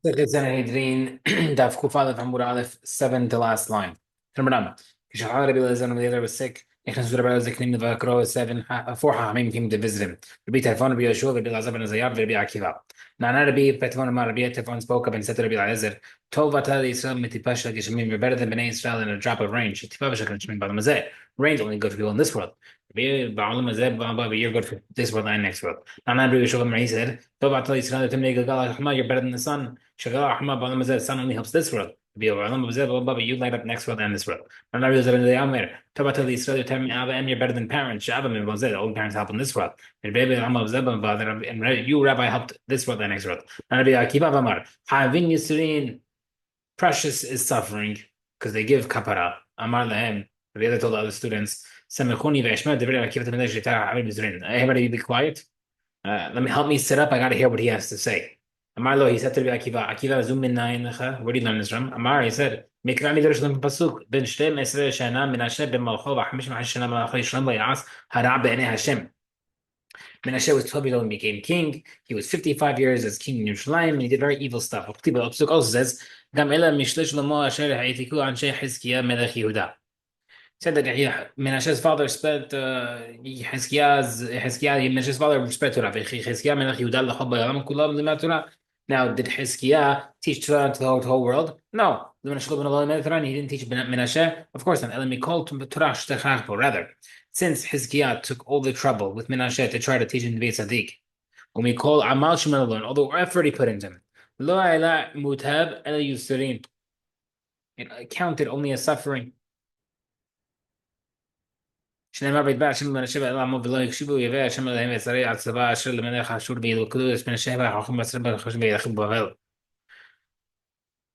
Sanhedrin Daf Kufalef Hamur Aleph 7 to last line. Remember, Kishahar Rabbi Elazar when the other was sick. Ichnas Rabbi Elazar came to Vakro 4 Hamim came to visit him. Rabbi Tarfon Rabbi Yeshua Rabbi Elazar ben Zayab Rabbi Akiva. Now Rabbi Tarfon Rabbi Tarfon spoke up and said to Rabbi Elazar, Tov Atal Yisrael Mitipasha Gishmim, you're better than Bnei Israel in a drop of rain. Shitipavasha Gishmim Badamazeh. Rain's only good for people in this world. You're good for this world and next world. Now Rabbi Yeshua he said, Tov Atal Yisrael you're better than the sun. The sun only helps this world. You light up next world and this world. You're better than parents. The old parents help in this world. And you, Rabbi, helped this world and next world. Precious is suffering because they give kapara. Amar lehem. The other told the other students, everybody be quiet. Let me help me sit up. I got to hear what he has to say. Amar lo, he said to Rabbi Akiva, Akiva zum min nayin where do you learn this from? Amar, he said, Mikra midrash lam pasuk, ben shtem esrei shana Menashe ben malcho v'chamish ma'ash shana malcho yishlem v'yas hara be'enei Hashem. Menashe was 12 years old and became king. He was 55 years as king in Yerushalayim, and he did very evil stuff. The pasuk also says, Gam ela mishlesh lomo asher ha'itiku anshe Hizkiah melech Yehuda. Said that Menashe's father spent Menashe's father spread Torah. Now, did Hizkiah teach Torah to the whole world? No. He didn't teach Menashe. Of course not. Rather, since Hizkiah took all the trouble with Menashe to try to teach him to be a tzaddik, when we call Amal Shemal all the effort he put into him, it counted only as suffering. שנאמר ויתבע השם למנשה ואל עמו ולא יקשיבו יבא השם אלוהים ויצרי על צבא אשר למלך אשור וילכדו את מנשה והחכמים בעשרים בחושבים וילכו בבבל.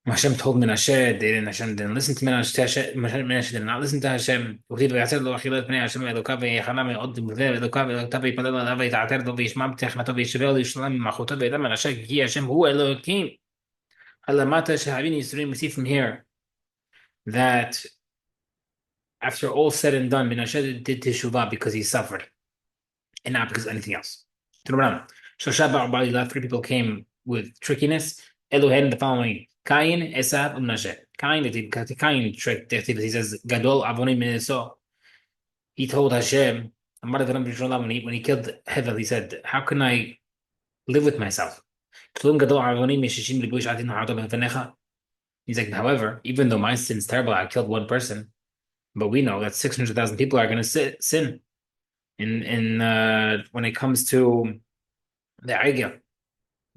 Hashem told Menashe, Hashem didn't listen to Menashe did not listen to Hashem. וכתיב ויעצר לו אכילת פני השם ואלוקיו ויחנה מאוד דברי ואלוקיו ואלוקיו ויפלל עליו ויתעתר לו וישמע בתחנתו וישבע לירושלים ממלכותו וידע מנשה כי השם הוא אלוקים. הלמטה שהבין ייסורים, we see from here that after all said and done, Menashe did teshuvah because he suffered, and not because of anything else. Three people came with trickiness. Elohim, the following: Cain, Esav, and Menashe. Cain tricked. He says, "Gadol avonim mineso." He told Hashem, when he killed Hevel, he said, "How can I live with myself?" He's like, however, even though my sin's terrible, I killed one person. But we know that 600,000 people are going to sin in when it comes to the Aigya.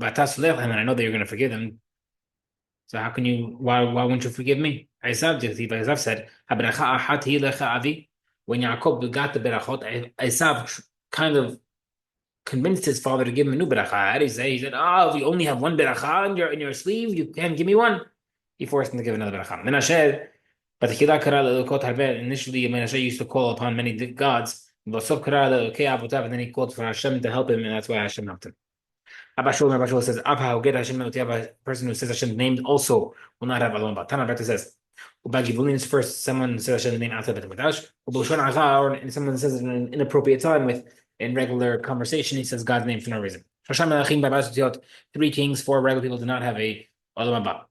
And I know that you're going to forgive them. So how can you, why won't you forgive me? Esav said, when Yaakov got the berachot, Esav kind of convinced his father to give him a new beracha. He said, if you only have one beracha in your sleeve, you can't give me one. He forced him to give another beracha. Menashe, but initially, Menashe used to call upon many gods, and then he called for Hashem to help him, and that's why Hashem helped him. Abba Shul says, a person who says Hashem's name also will not have alone. But Tana Berta says, first, someone says Hashem's name outside of the or and someone says it in an inappropriate time in regular conversation, he says God's name for no reason. 3 kings, 4 regular people do not have a Olam Haba.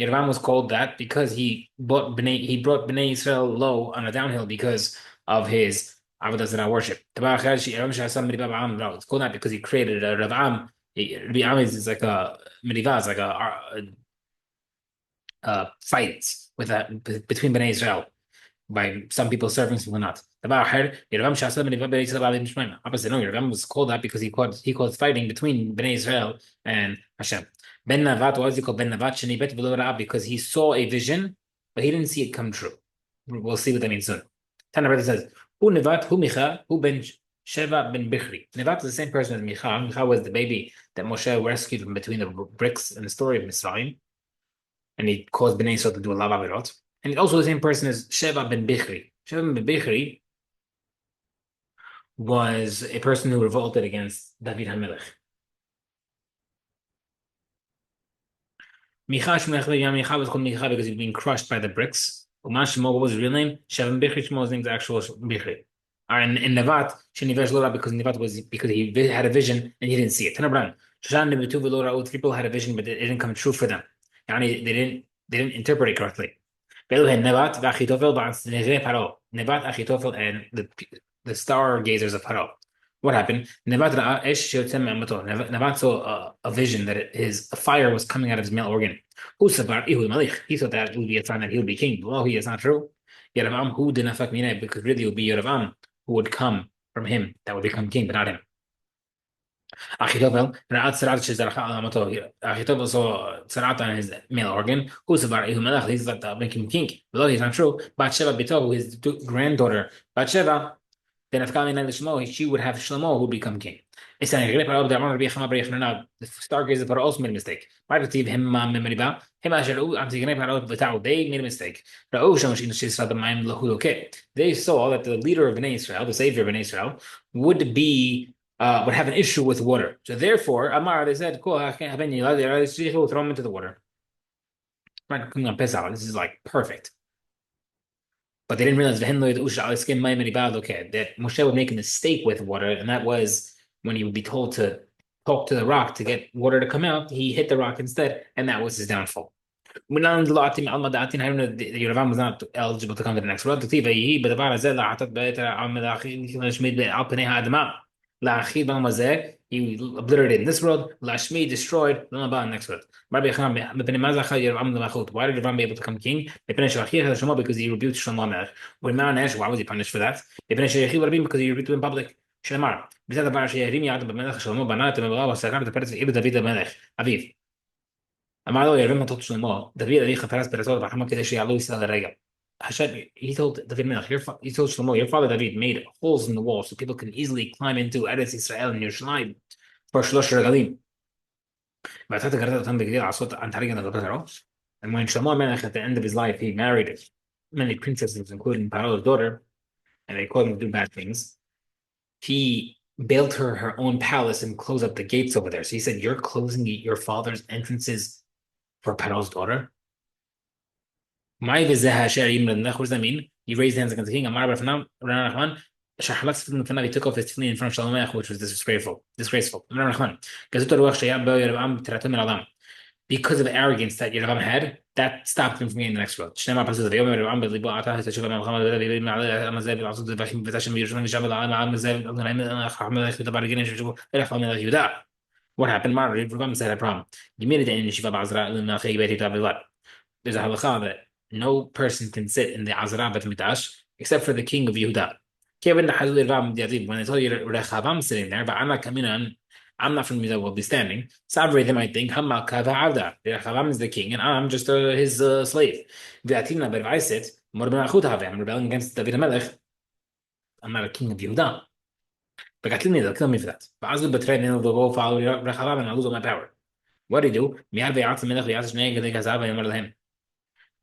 Yeravam was called that because he brought Bnei Israel low on a downhill because of his avodah zarah worship. No, it's called that because he created a Ravam. Ravam is like a medivah, like a fight between Bnei Israel by some people serving, some not. Opposite, no, Yeravam was called that because he caused fighting between Bnei Israel and Hashem. Ben Navat, why is he called Ben Navat? Because he saw a vision, but he didn't see it come true. We'll see what that means soon. Tana brother says, Hu Nevat, Hu Micha, Hu Ben Sheva Ben Bichri. Nevat is the same person as Micha. Micha was the baby that Moshe rescued from between the bricks in the story of Mitzrayim, and he caused Bnei Israel to do a lot of avirot. And he's also the same person as Sheva Ben Bichri. Sheva Ben Bichri was a person who revolted against David HaMelech. Micha was called Micha because he was being crushed by the bricks. What was his real name? Shavim Bichri. Shmuel's name is actual Bichri. In Nevat, Shenivesh Lora because Nevat was because he had a vision and he didn't see it. Tanabran. Shoshan Nebutu Velo Ra'u, people had a vision, but it didn't come true for them. Yani they didn't interpret it correctly. Beluhin Nebat Vachitophel Ba'atznehe Paro. Nebat Achitophel and the stargazers of Paro. What happened? Nebat Ra'a Esh Shotem Amato. Nebat saw a vision that a fire was coming out of his male organ. Usabar Ihud Malik. He thought that it would be a sign that he would be king. Well, he is not true. Yeravam who did not fuck me, because really it would be Yeravam who would come from him that would become king, but not him. Achitophel, Ra'at Sarat Shizarcha Amato. Achitophel saw Sarat on his male organ. Usabar Ihud Malik. He's like to make him king. Well, he's not true. Bathsheba Bitovu, his granddaughter. Bathsheba, then if Kalin and Shlomo, she would have Shlomo who would become king. It's an the stargazers but also made a mistake. Why did him memoriba? Him they made a mistake. They saw that the leader of Bnei Israel, the savior of Bnei Israel, would have an issue with water. So therefore, Amar, they said, cool, I can't have any throw him into the water. Right, this is like perfect. But they didn't realize that Moshe would make a mistake with water, and that was when he would be told to talk to the rock to get water to come out. He hit the rock instead, and that was his downfall. Yeravam was not eligible to come to the next world. He obliterated in this world. Lashmi destroyed. Next world. Why did Yeravam be able to become king? Because he rebuked Shlomo. Why was he punished for that? Because he rebuked him in public. שנאמר, בצד דבר שירים יד במלך שלמה בנה את המבואה וסגר את הפרץ ועיר דוד המלך, אביו. אמר לו ירם מטות שלמה, דוד אביך פרץ פרצות וחמה כדי שיעלו ישראל לרגל. He told David Melech, he told Shlomo, your father David made holes in the wall so people can easily climb into Eretz Israel and Yerushalayim for shlosh regalim. And when Shlomo Melech at the end of his life, he married many princesses, including Paro's daughter, and they called him to do bad things. He built her own palace and closed up the gates over there. So he said, you're closing your father's entrances for Paro's daughter? What does that mean? He raised hands against the king. He took off his tefillin in front of Shalomech, which was disgraceful. Because of arrogance that Yeravam had, that stopped him from getting the next world. What happened? Yeravam said a problem. There's a halacha that no person can sit in the Azra Bet Mikdash except for the king of Yehuda. When they told you Rechavam sitting there, but I'm not coming on, I'm not from Yehuda, will be standing. Sabri, they might think, Rechavam is the king, and I'm just his slave. But if I sit, I'm rebelling against David Melech. I'm not a king of Yehuda. But they'll kill me for that. But Azul betrayed, and they'll go follow Rechavam, and I'll lose all my power. What do you do?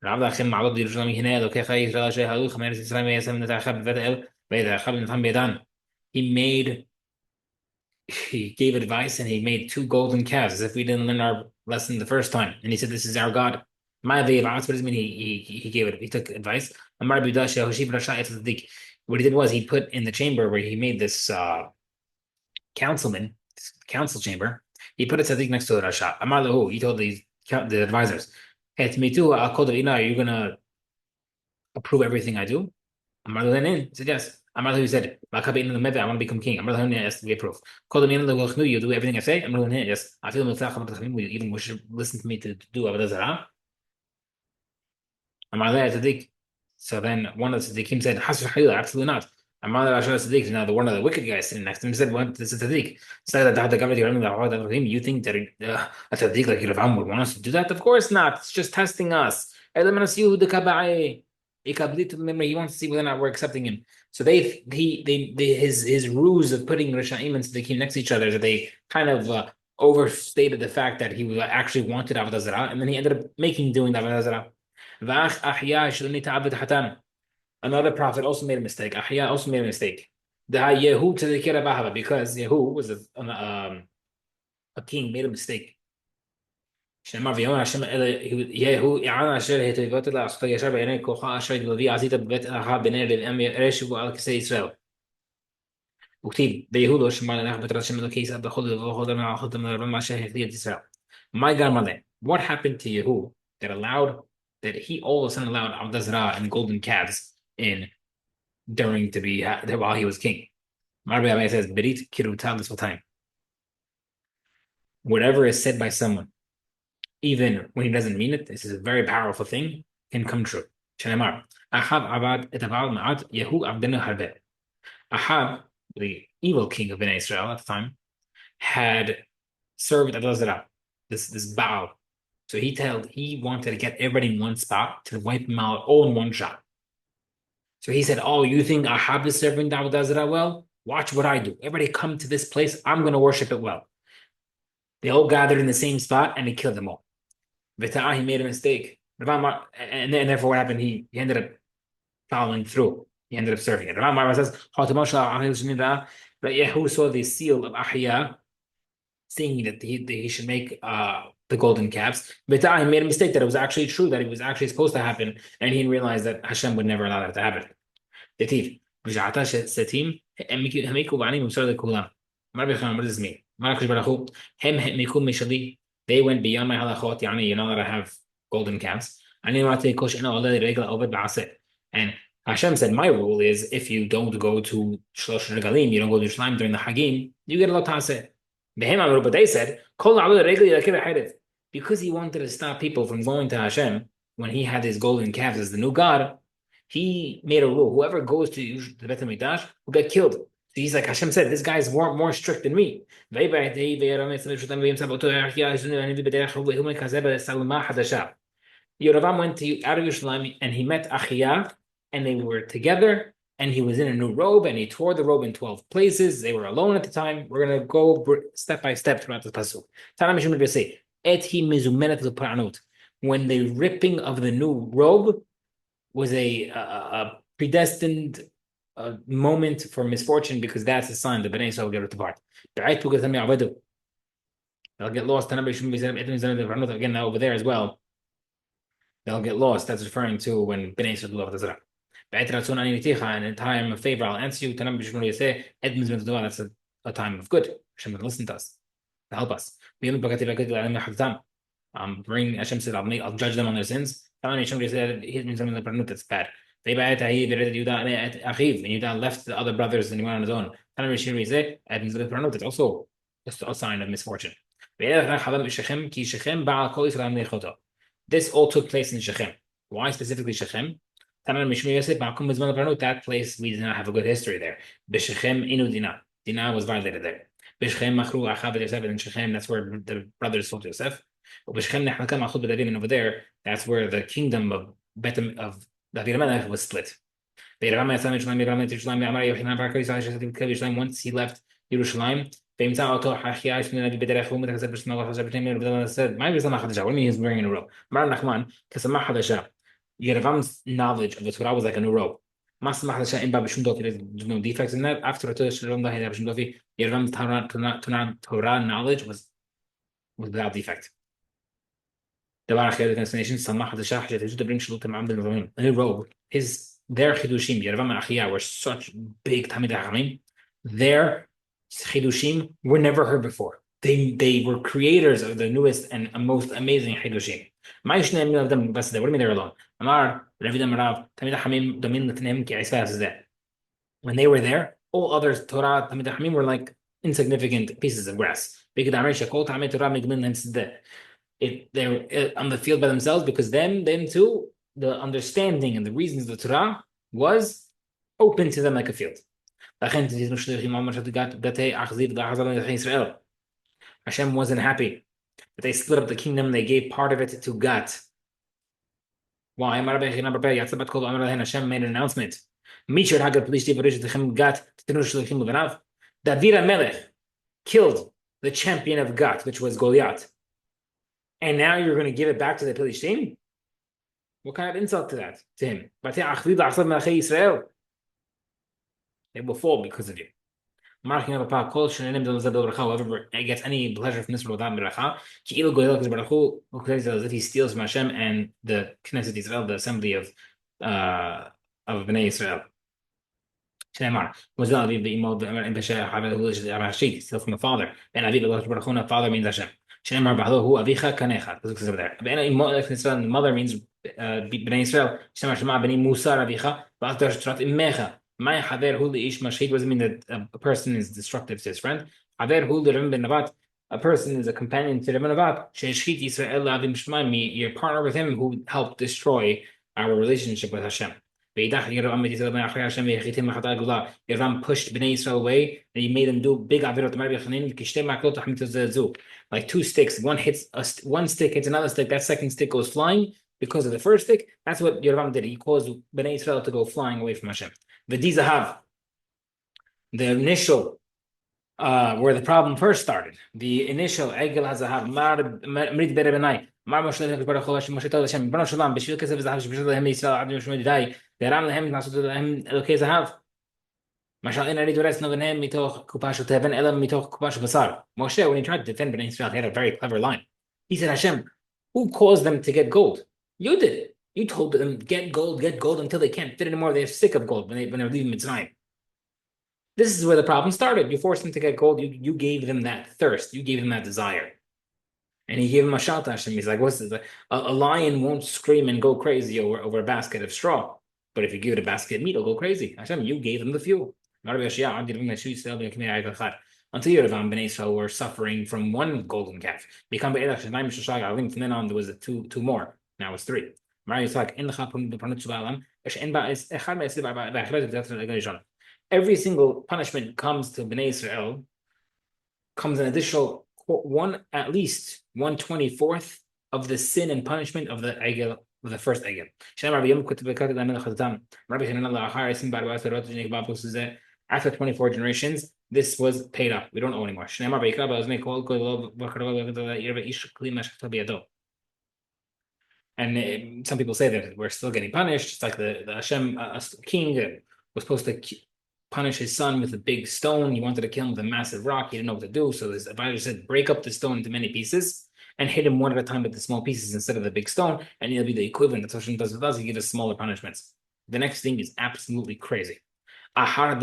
رعب أخيم معبد يرجون هنا لو كيف يجرى شيء هذا خمير الإسلام يسمى نتأخذ بفتح بيدا خبر نفهم بيدان. He gave advice and he made two golden calves as if we didn't learn our lesson the first time. And he said, this is our God. What does it mean? He gave it. He took advice. What he did was he put in the chamber where he made this council chamber. He put a tzaddik next to the Rasha. Amar lehu, he told the advisors, hey, to me too, I'll call the Ina, are you going to approve everything I do? Amar lehu, he said, yes. Amar lehu said, I want to become king. Amar lehu, yes, we approve. Call the Ina, you do everything I say? Amar lehu, yes. I feel you even should listen to me to do Avodah Zarah. Amar lehu, tzaddik. So then one of the tzaddikim said, absolutely not. Now the one of the wicked guys sitting next to him said, "What? This is a tzaddik." You think that a tzaddik like Yeravam would want us to do that? Of course not. It's just testing us. He wants to see whether or not we're accepting him. So his ruse of putting Rishaim and tzaddikim next to each other, that they kind of overstated the fact that he actually wanted Avodah Zarah, and then he ended up doing Avodah Zarah. Another prophet also made a mistake. Ahya also made a mistake. Because Yehu was a king, made a mistake. وكتير بيهودو شمال ناخد بترات شمال كيس أبدا خد من خد من رمى شهر كتير تسرع. My grandmother, what happened to Yehu that he all of a sudden allowed Abdazra and golden calves in during to be while he was king? Marbi Abai says, Berit kirutal this time. Whatever is said by someone, even when he doesn't mean it, this is a very powerful thing, can come true. Shanemar. Ahab Abad etabal ma'at Yehu Abdenu Harbe. Ahab, the evil king of Bnei Israel at the time, had served Adazra, this Baal. So he wanted to get everybody in one spot to wipe them out all in one shot. So he said, "Oh, you think Ahab is serving Adazra well? Watch what I do. Everybody come to this place. I'm going to worship it well." They all gathered in the same spot and he killed them all. Vita'ah, he made a mistake. And therefore what happened? He ended up following through. He ended up serving it. Ramar says, but Yehu saw the seal of Ahya, saying that he should make the golden calves. But he made a mistake that it was actually true, that it was actually supposed to happen, and he realized that Hashem would never allow that to happen. Detiv, בשעתה שסתים, הם העיקו בעניים ומסור לכולם. מה בכלל, what does this mean? מה הקדוש ברוך הוא? הם העמיקו משלי, they went beyond my halachot, يعني, you're not allowed to have golden calves. אני אמרתי כל שאינו עולה לרגל העובד בעשה. And Hashem said, my rule is, if you don't go to Shlosh Regalim, you don't go to Yerushalayim during the Hagim, you get a lot ta'aseh. Behem amru, but they said, Kol na'alu l'regel yilakir ha'erev. Because he wanted to stop people from going to Hashem, when he had his golden calves as the new God, he made a rule. Whoever goes to the Beit HaMikdash will get killed. So he's like, Hashem said, this guy's more strict than me. Yoravam went out of Yerushalayim and he met Achia, and they were together, and he was in a new robe, and he tore the robe in 12 places. They were alone at the time. We're going to go step by step throughout this pasuk. When the ripping of the new robe was a predestined moment for misfortune, because that's a sign that Bnei Yisrael will get ripped apart. They'll get lost. Again, now over there as well. They'll get lost. That's referring to when Bnei Yisrael love the Zerah. And in time of favor, I'll answer you. That's a time of good. Hashem will listen to us, to help us. Bring Hashem said, I'll judge them on their sins. That's bad. And Yudah left the other brothers and he went on his own. It's also just a sign of misfortune. This all took place in Shechem. Why specifically Shechem? That place, we did not have a good history there. Dinah was violated there. In Shechem, that's where the brothers sold Joseph. And over there, that's where the kingdom of David Melech was split. Once he left Yerushalayim, what do you mean he's wearing a robe? Yeravam's knowledge of the Torah was like a new robe. There's no defects in that. After Yeravam's Torah knowledge was without defect. The explanation, a new robe, their chidushim, Yeravam and Achia, were such big Tamid Hachamim. Their chidushim were never heard before. They were creators of the newest and most amazing chidushim. What do you mean they're alone? When they were there, all other Torah Tamid Hachamim were like insignificant pieces of grass. They're on the field by themselves, because them too, the understanding and the reasons of the Torah was open to them like a field. Hashem wasn't happy that they split up the kingdom. They gave part of it to Gat. Why? Hashem made an announcement. David Melech killed the champion of Gat, which was Goliath. And now you're going to give it back to the Philistine? What kind of insult to that, to him? They will fall because of you. However, it gets any pleasure from this world without beracha. As if he steals from Hashem and the Knesset Israel, the assembly of Bnei Israel. Shneimar was not the emo in Besher Rashid, still from the father. And Avi Barachuna, father means Hashem. Shneimar Bahlo hu Avicha Kanecha. This is over there. The mother means Bnei Israel. Shneimar Shema Bnei Musa Avicha. Ba'atar Shtrat Imecha. My Haver hu Ish Mashid doesn't mean that a person is destructive to his friend. Haver hu Rebbe Ben Navat. A person is a companion to Rebbe Navat. Sheishchit Yisrael Avim Shmaim. You're partner with him who helped destroy our relationship with Hashem. Yerovam pushed Bnei Israel away, and he made them do big avirot. Like two sticks. One stick hits another stick. That second stick goes flying because of the first stick. That's what Yerovam did. He caused Bnei Israel to go flying away from Hashem. The initial where the problem first started. The initial Egel HaZahav, Mrid Berebenai, Mar Moshe Baruch Moshe told Hashem, B'no Shalom, B'shvil Kesev Zahav, Shb'shvil Lehem Yisrael, Ad Yom Shmei Didai, Deram Lehem, Nasut Lehem Elokei Zahav. Mashal in Arid Ures Novenem Mitoch Kupash Teven Elam Mitoch Kupash Basar. Moshe, when he tried to defend Bnei Israel, he had a very clever line. He said, Hashem, who caused them to get gold? You did it. You told them, get gold until they can't fit anymore. They're sick of gold when they're leaving Mitzrayim. This is where the problem started. You forced them to get gold. You gave them that thirst. You gave them that desire. And he gave him a shout to Hashem. He's like, what's this? A lion won't scream and go crazy over a basket of straw. But if you give it a basket of meat, it'll go crazy. Hashem, you gave them the fuel. Until Yerovam, Bnei Israel were suffering from one golden calf. From then on, there was two more. Now it's three. Every single punishment comes to Bnei Israel, comes an additional at least 1/24th of the sin and punishment of the Egel, of the first Egel. After 24 generations, this was paid up. We don't owe anymore. And some people say that we're still getting punished. It's like the Hashem king was supposed to punish his son with a big stone. He wanted to kill him with a massive rock. He didn't know what to do. So his advisor said, break up the stone into many pieces and hit him one at a time with the small pieces instead of the big stone. And he'll be the equivalent. That's what Hashem does with us. He gives us smaller punishments. The next thing is absolutely crazy. After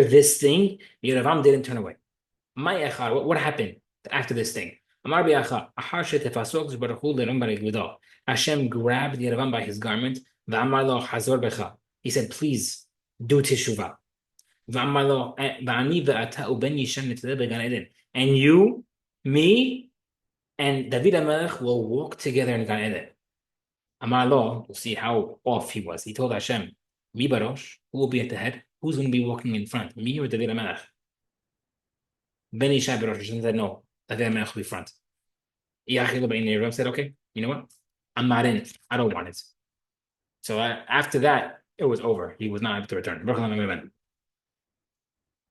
this thing, Yerovam didn't turn away. What happened after this thing? Hashem grabbed Yerovam by his garment. He said, please do teshuvah. And you, me, and David HaMelech will walk together in Gan Eden. Amar lo, we'll see how off he was. He told Hashem, Mi barosh, who will be at the head? Who's going to be walking in front? Me or David HaMelech? Ben Ishai barosh. Hashem said, no, David HaMelech will be front. Yerovam said, okay, you know what? I'm not in it. I don't want it. So after that, it was over. He was not able to return.